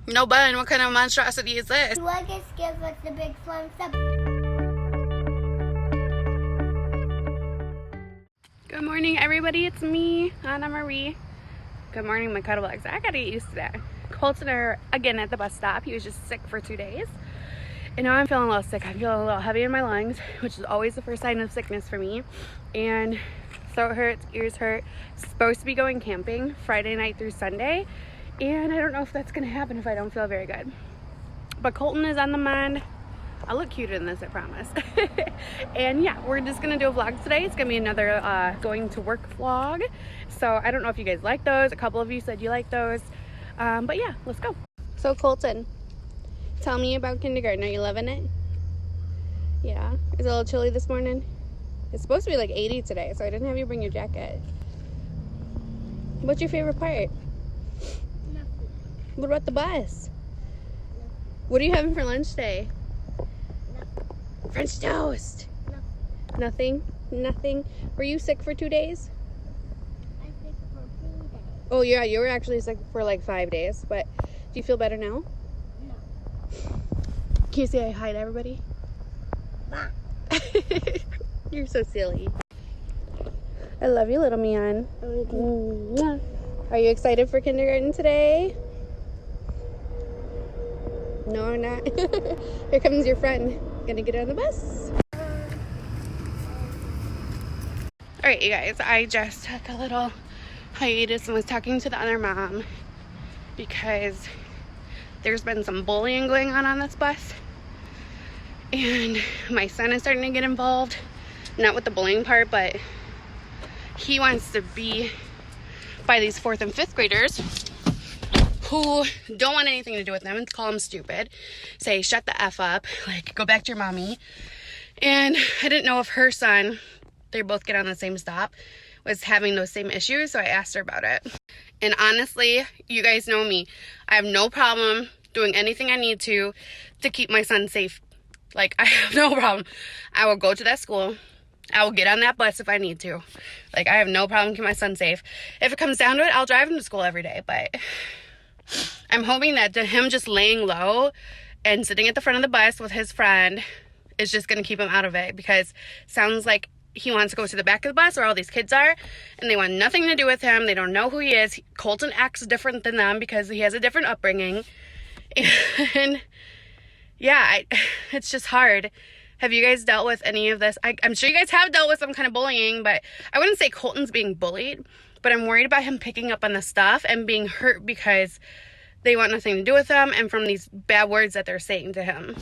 No bun. What kind of monstrosity is this? Lucas give us the big thumbs up. Good morning, everybody. It's me, Anna Marie. Good morning, my Cuddlebugs. I gotta get used to that. Colton are again at the bus stop. He was just sick for 2 days. And now I'm feeling a little sick. I'm feeling a little heavy in my lungs, which is always the first sign of sickness for me. And throat hurts, ears hurt. Supposed to be going camping Friday night through Sunday. And I don't know if that's gonna happen if I don't feel very good. But Colton is on the mend. I'll look cuter in this, I promise. And yeah, we're just gonna do a vlog today. It's gonna be another going to work vlog. So I don't know if you guys like those. A couple of you said you like those. But yeah, let's go. So Colton, tell me about kindergarten. Are you loving it? Yeah. Is it a little chilly this morning? It's supposed to be like 80 today, so I didn't have you bring your jacket. What's your favorite part? Nothing. What about the bus? What are you having for lunch today? Nothing. French toast. Nothing. Nothing? Were you sick for 2 days? I think for 3 days. Oh yeah, you were actually sick for like 5 days, but do you feel better now? No. Can you say hi to everybody? Bah. You're so silly. I love you, little Mian. Mwah. Are you excited for kindergarten today? No, I'm not. Here comes your friend. Gonna get on the bus. Alright, you guys, I just took a little hiatus and was talking to the other mom because there's been some bullying going on this bus. And my son is starting to get involved. Not with the bullying part, but he wants to be by these 4th and 5th graders who don't want anything to do with them and call them stupid. Say, shut the F up. Like, go back to your mommy. And I didn't know if her son, they both get on the same stop, was having those same issues. So I asked her about it. And honestly, you guys know me. I have no problem doing anything I need to keep my son safe. Like, I have no problem. I will go to that school. I will get on that bus if I need to. Like, I have no problem keeping my son safe. If it comes down to it, I'll drive him to school every day. But I'm hoping that him just laying low and sitting at the front of the bus with his friend is just going to keep him out of it. Because it sounds like he wants to go to the back of the bus where all these kids are. And they want nothing to do with him. They don't know who he is. Colton acts different than them because he has a different upbringing. And yeah, it's just hard. Have you guys dealt with any of this? I'm sure you guys have dealt with some kind of bullying, but I wouldn't say Colton's being bullied, but I'm worried about him picking up on the stuff and being hurt because they want nothing to do with him and from these bad words that they're saying to him.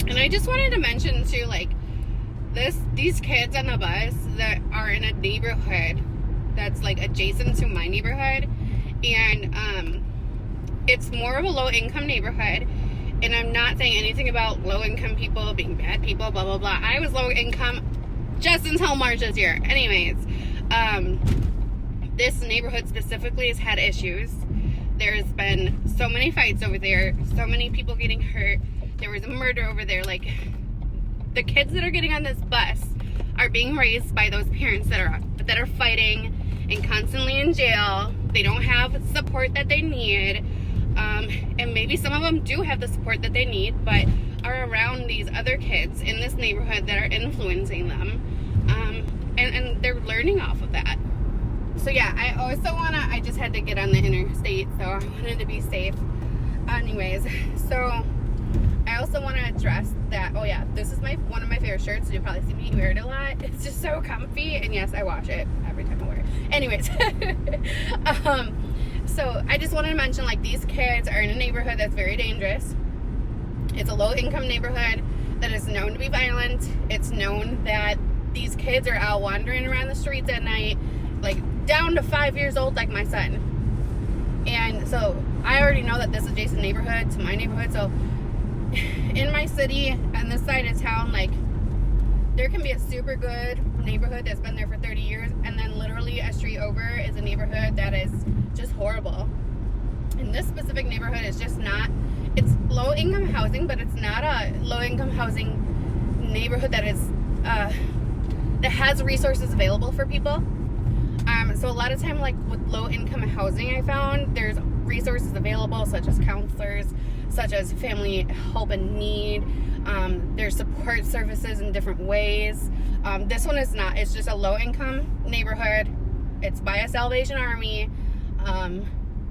And I just wanted to mention too, like, these kids on the bus that are in a neighborhood that's like adjacent to my neighborhood, and it's more of a low-income neighborhood. And I'm not saying anything about low-income people being bad people, blah, blah, blah. I was low-income just until March this year. Anyways, this neighborhood specifically has had issues. There's been so many fights over there, so many people getting hurt. There was a murder over there. Like, the kids that are getting on this bus are being raised by those parents that are fighting and constantly in jail. They don't have support that they need. And maybe some of them do have the support that they need, but are around these other kids in this neighborhood that are influencing them. And they're learning off of that. So yeah, I just had to get on the interstate, so I wanted to be safe. Anyways, so I also want to address that, oh yeah, this is one of my favorite shirts. You'll probably see me wear it a lot. It's just so comfy, and yes, I wash it every time I wear it. Anyways, so I just wanted to mention, like, these kids are in a neighborhood that's very dangerous. It's a low-income neighborhood that is known to be violent. It's known that these kids are out wandering around the streets at night, like down to 5 years old, like my son. And so I already know that this is adjacent neighborhood to my neighborhood. So in my city, on this side of town, like, there can be a super good neighborhood that's been there for 30 years, and then literally a street over is a neighborhood that is just horrible. And this specific neighborhood is just not, it's low income housing, but it's not a low income housing neighborhood that is that has resources available for people. So a lot of time, like with low income housing, I found there's resources available, such as counselors, such as family help in need. There's support services in different ways. This one is not. It's just a low-income neighborhood. It's by a Salvation Army.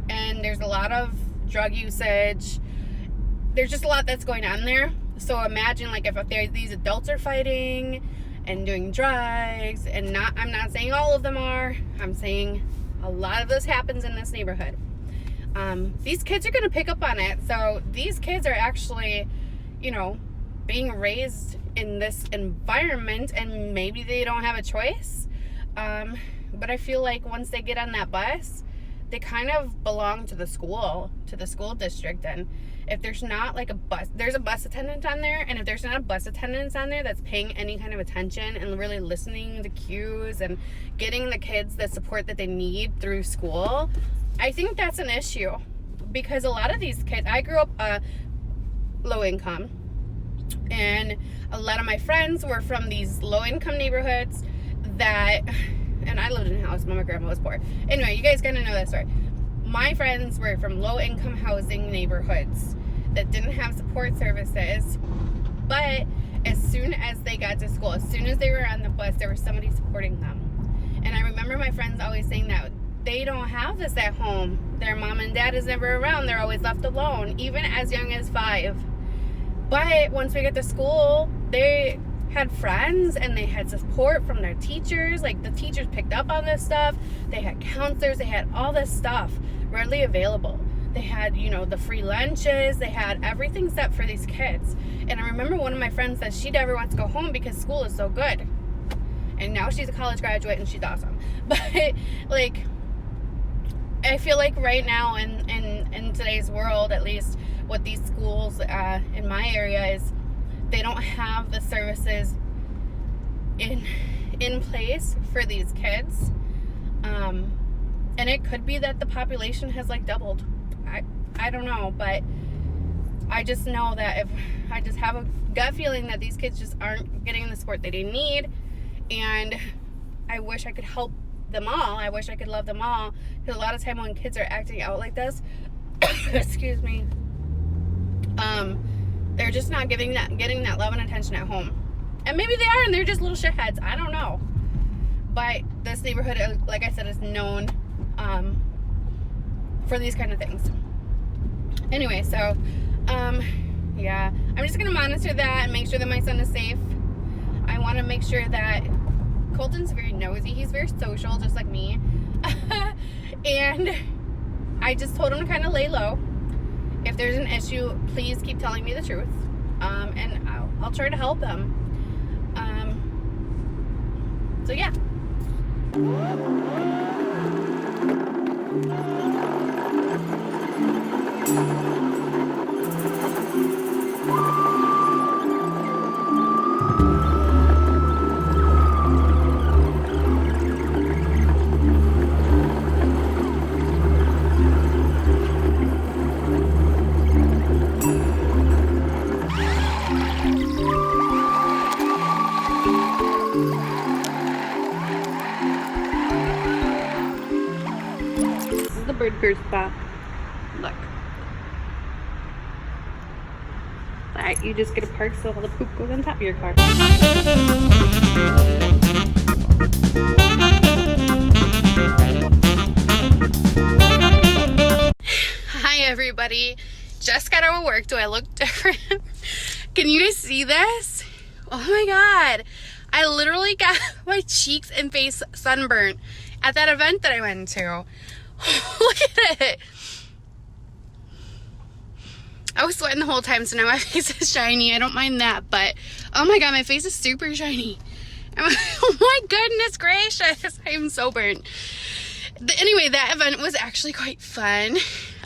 And there's a lot of drug usage. There's just a lot that's going on there. So imagine, like, if these adults are fighting and doing drugs, and I'm not saying all of them are. I'm saying a lot of this happens in this neighborhood. These kids are going to pick up on it. So these kids are actually, you know, being raised in this environment, and maybe they don't have a choice. But I feel like once they get on that bus, they kind of belong to the school district. And if there's not like there's a bus attendant on there, and if there's not a bus attendant on there that's paying any kind of attention and really listening to cues and getting the kids the support that they need through school, I think that's an issue. Because a lot of these kids, I grew up low income, and a lot of my friends were from these low income neighborhoods and I lived in a house when my grandma was poor. Anyway, you guys kind of know that story. My friends were from low-income housing neighborhoods that didn't have support services, but as soon as they got to school, as soon as they were on the bus, there was somebody supporting them. And I remember my friends always saying that they don't have this at home. Their mom and dad is never around. They're always left alone, even as young as 5. But once we get to school, they had friends and they had support from their teachers. Like, the teachers picked up on this stuff. They had counselors. They had all this stuff readily available. They had, you know, the free lunches. They had everything set for these kids. And I remember one of my friends said she never wants to go home because school is so good. And now she's a college graduate and she's awesome. But, like, I feel like right now in today's world, at least what these schools in my area is, they don't have the services in place for these kids. And it could be that the population has like doubled. I don't know, but I just know that if I just have a gut feeling that these kids just aren't getting the support that they need. And I wish I could help them all. I wish I could love them all. Because a lot of time when kids are acting out like this, excuse me, they're just not getting that love and attention at home. And maybe they are, and they're just little shitheads. I don't know. But this neighborhood, like I said, is known for these kind of things. Anyway, so, yeah. I'm just going to monitor that and make sure that my son is safe. I want to make sure that Colton's very nosy. He's very social, just like me. And I just told him to kind of lay low. If there's an issue, please keep telling me the truth, and I'll try to help them. So yeah. This is the bird first spot. Look. Alright, you just get a park so all the poop goes on top of your car. Hi everybody. Just got out of work. Do I look different? Can you guys see this? Oh my god. I literally got my cheeks and face sunburnt at that event that I went to. Look at it. I was sweating the whole time, so now my face is shiny. I don't mind that, but oh my god, my face is super shiny. Oh my goodness gracious, I am so burnt. Anyway, that event was actually quite fun.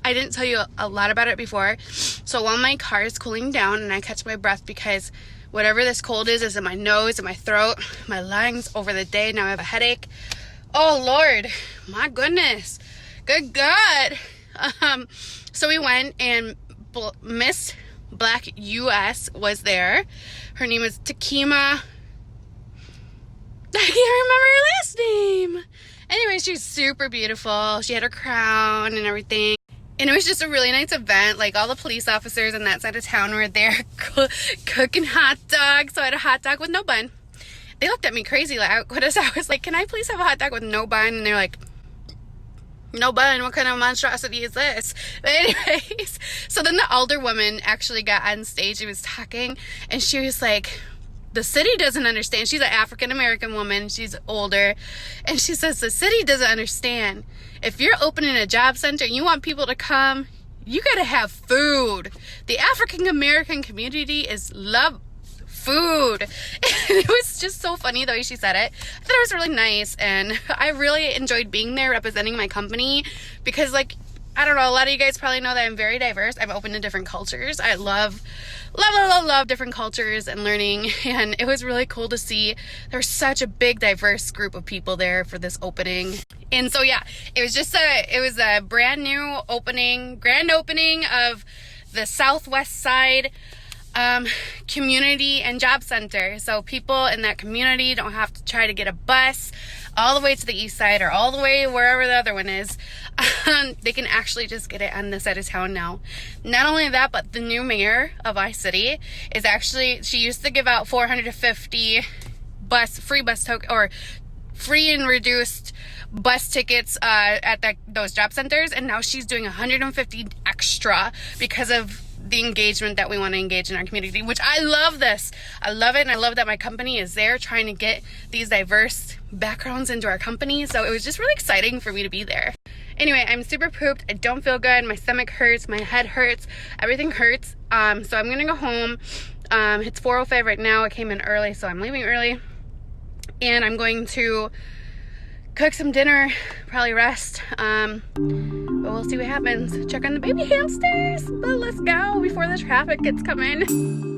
I didn't tell you a lot about it before. So while my car is cooling down and I catch my breath because whatever this cold is in my nose and my throat, my lungs over the day. Now I have a headache. Oh Lord, my goodness. Good God. So we went and Miss Black US was there. Her name is Takima. I can't remember her last name. Anyway, she's super beautiful. She had her crown and everything. And it was just a really nice event. Like, all the police officers on that side of town were there cooking hot dogs. So I had a hot dog with no bun. They looked at me crazy. Like, I was like, can I please have a hot dog with no bun? And they're like, no bun? What kind of monstrosity is this? But anyways, so then the older woman actually got on stage and was talking. And she was like, the city doesn't understand. She's an African-American woman. She's older. And she says, the city doesn't understand. If you're opening a job center and you want people to come, you got to have food. The African-American community love food. And it was just so funny the way she said it. I thought it was really nice. And I really enjoyed being there representing my company because, like, I don't know, a lot of you guys probably know that I'm very diverse. I'm open to different cultures. I love different cultures and learning, and it was really cool to see there's such a big diverse group of people there for this opening. And so yeah, it was a brand new grand opening of the Southwest Side community and job center. So people in that community don't have to try to get a bus all the way to the east side or all the way wherever the other one is. They can actually just get it on this side of town now. Not only that, but the new mayor of iCity is actually, she used to give out 450 free and reduced bus tickets at those job centers, and now she's doing 150 extra because of the engagement that we want to engage in our community, which I love this. I love it, and I love that my company is there trying to get these diverse backgrounds into our company. So it was just really exciting for me to be there. Anyway, I'm super pooped. I don't feel good. My stomach hurts. My head hurts. Everything hurts. So I'm going to go home. It's 4:05 right now. I came in early, so I'm leaving early. And I'm going to cook some dinner, probably rest. But we'll see what happens. Check on the baby hamsters. But let's go before the traffic gets coming.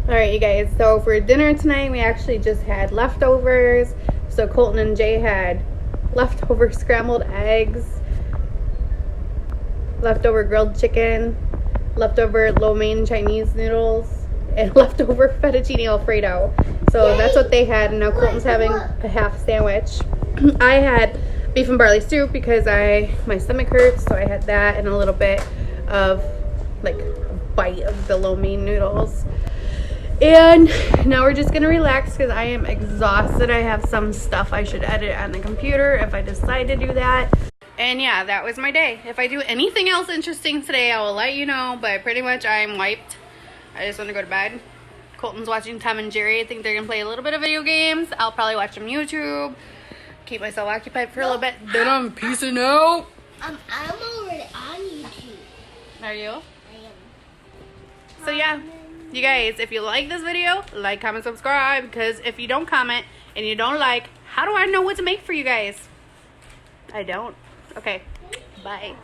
Alright you guys, so for dinner tonight we actually just had leftovers. So Colton and Jay had leftover scrambled eggs, leftover grilled chicken, leftover lo mein Chinese noodles, and leftover fettuccine alfredo. So that's what they had, and now Colton's having a half sandwich. I had beef and barley soup because my stomach hurts, so I had that and a little bit of like bite of the lo mein noodles. And now we're just gonna relax because I am exhausted. I have some stuff I should edit on the computer if I decide to do that. And yeah, that was my day. If I do anything else interesting today, I will let you know, but pretty much I'm wiped. I just want to go to bed. Colton's watching Tom and Jerry. I think they're gonna play a little bit of video games. I'll probably watch some YouTube, keep myself occupied for a little bit. Then I'm peacing out. I'm already on YouTube. Are you? I am. So yeah, you guys, if you like this video, like, comment, subscribe, because if you don't comment and you don't like, how do I know what to make for you guys? I don't. Okay, bye.